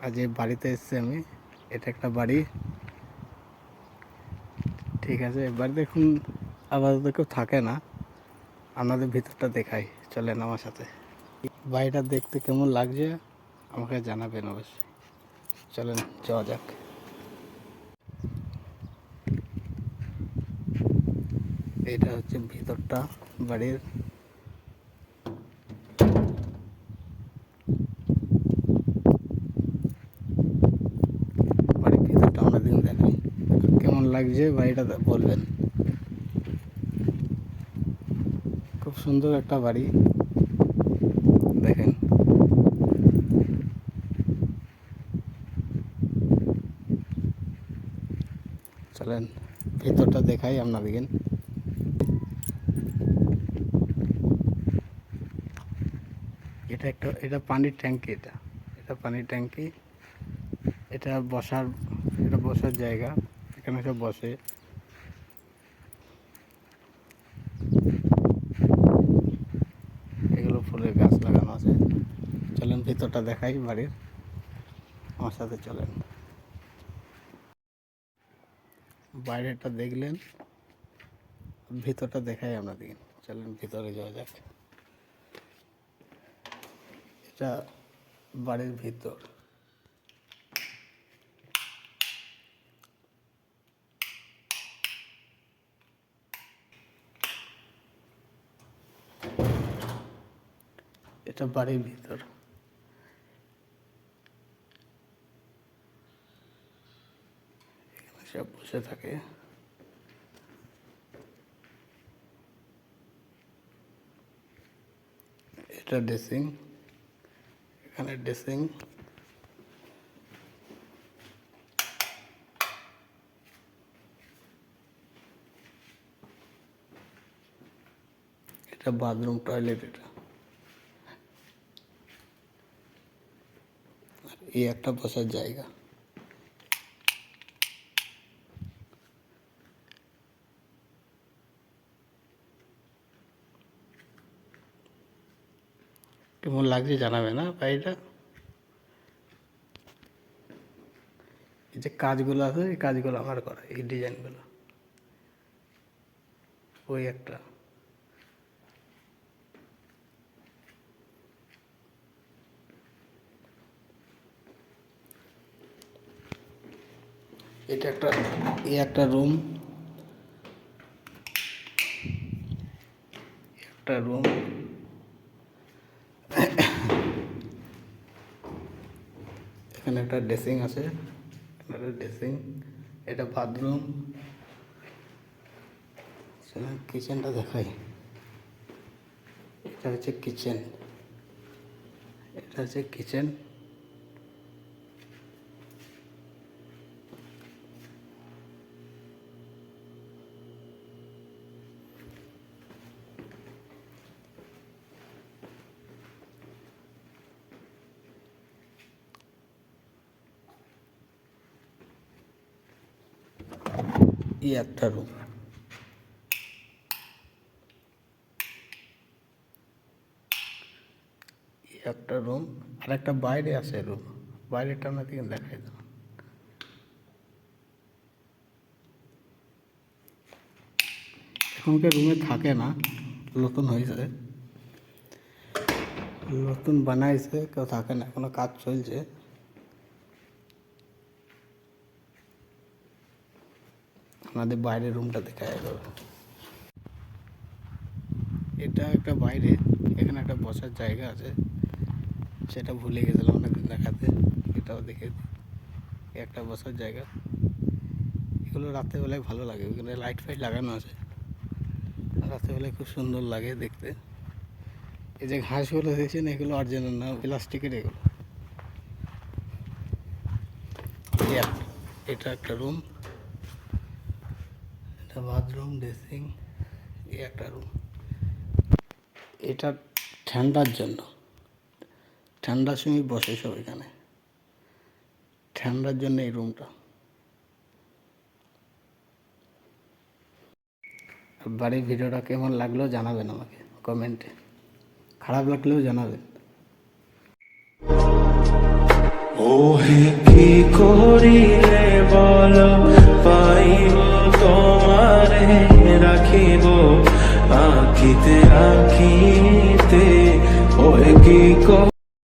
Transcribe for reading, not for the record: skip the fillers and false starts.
আজ এই বাড়িতে এসেছি আমি। এটা একটা বাড়ি, ঠিক আছে। বাড়িতে এখন আপাতত কেউ থাকে না। আপনাদের ভিতরটা দেখাই, চলেন আমার সাথে। বাড়িটা দেখতে কেমন লাগছে আমাকে জানাবেন অবশ্যই। চলেন যাওয়া যাক। এটা হচ্ছে ভিতরটা বাড়ির। বাড়ির ভিতরটা আপনাদের দেখাই, কেমন লাগছে বাড়িটা বলবেন। খুব সুন্দর একটা বাড়ি, দেখেন। চলেন ভিতরটা দেখাই আপনাদের। এটা পানির ট্যাঙ্কি। এটা পানির ট্যাঙ্কি। এটা বসার জায়গা, এখানে সব বসে। এগুলো ফুলের গাছ লাগানো আছে। চলেন ভিতরটা দেখাই বাড়ির, আমার সাথে চলেন। বাইরেটা দেখলেন, ভিতরটা দেখাই আপনাদের। চলেন ভিতরে যাওয়া যাক। এটা বাড়ির ভিতর। এটা বাড়ির ভিতর। এখানে সব বসে থাকে। এটা ড্রেসিং, এখানে ড্রেসিং। এটা বাথরুম টয়লেট। এটা এই একটা বসার জায়গা। কেমন লাগছে জানাবে না বাড়িটা। এই যে কাজগুলো আছে, এই কাজগুলো আমার করা, এই ডিজাইনগুলো। ওই একটা এটা একটা রুম। একটা রুম। এখানে একটা ড্রেসিং আছে, ড্রেসিং। এটা বাথরুম। কিচেনটা দেখাই। এটা হচ্ছে কিচেন। এটা হচ্ছে কিচেন। এই একটা রুম। একটা রুম আর একটা বাইরে আছে রুম। বাইরেটা আপনাদেরকে দেখাই দাও। এখনকার রুমে থাকে না, নতুন হয়েছে, নতুন বানাইছে, কেউ থাকে না, এখনো কাজ চলছে। আমাদের বাইরের রুমটা দেখা যাবে। এটা একটা বাইরে, এখানে একটা বসার জায়গা আছে, সেটা ভুলে গেছিলাম অনেকদিন দেখাতে। এটাও দেখে একটা বসার জায়গা। এগুলো রাত্রেবেলায় ভালো লাগে, ওখানে লাইট ফাইট লাগানো আছে, রাত্রেবেলায় খুব সুন্দর লাগে দেখতে। এই যে ঘাসগুলো দেখছেন, এগুলো অরিজিনাল না, প্লাস্টিকের এগুলো। এটা একটা রুম। এটা বাথরুম, ড্রেসিং। এই একটা রুম। এটা ঠান্ডার জন্য, ঠান্ডার সময় বসে সব এখানে, ঠান্ডার জন্য এই রুমটা। বাড়ির ভিডিওটা কেমন লাগলো জানাবেন আমাকে কমেন্টে, খারাপ লাগলেও জানাবেন। ওহে কি করিলে বল পাইব তোমারে রাখিব আঁকিতে আঁকিতে ওহে কি